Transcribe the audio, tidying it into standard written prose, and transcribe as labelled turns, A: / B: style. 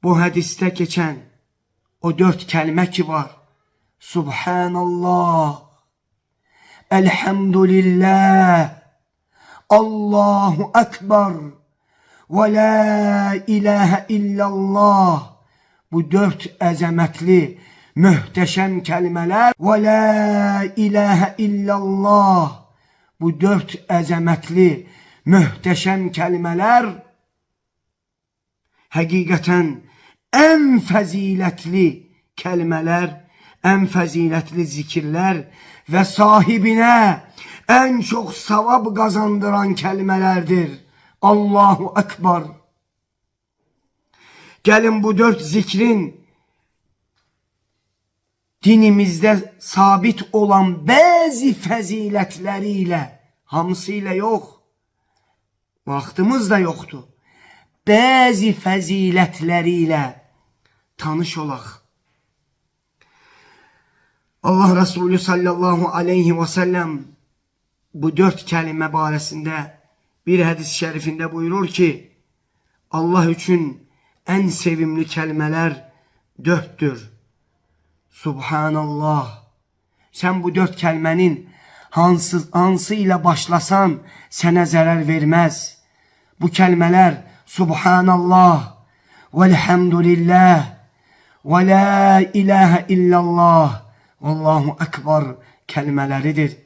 A: Bu hadiste geçen o 4 kelime ki var. Subhanallah, elhamdülillah, Allahu Ekber ve la ilahe illallah. Bu 4 əzəmətli, möhtəşəm kelimeler. Ve la ilahe illallah. Bu 4 əzəmətli, möhtəşəm kelimeler hakikaten en faziletli kelimeler, en faziletli zikirler ve sahibine en çok savab kazandıran kelimelerdir. Allahu Ekber. Gelin bu 4 zikrin dinimizde sabit olan bazı faziletleriyle, hamısıyla yok, vaktimiz da yoktu, bazı faziletleriyle tanış olaq. Allah Resulü sallallahu aleyhi ve sellem bu 4 kelime baresinde bir hadis-i şerifinde buyurur ki, Allah için en sevimli kelimeler 4'tür. Subhanallah. Sen bu 4 kelimenin hansıyla başlasan sana zarar vermez. Bu kelimeler Subhanallah, velhamdülillah, ve la ilahe illallah, Allahu Ekber kelimeleridir.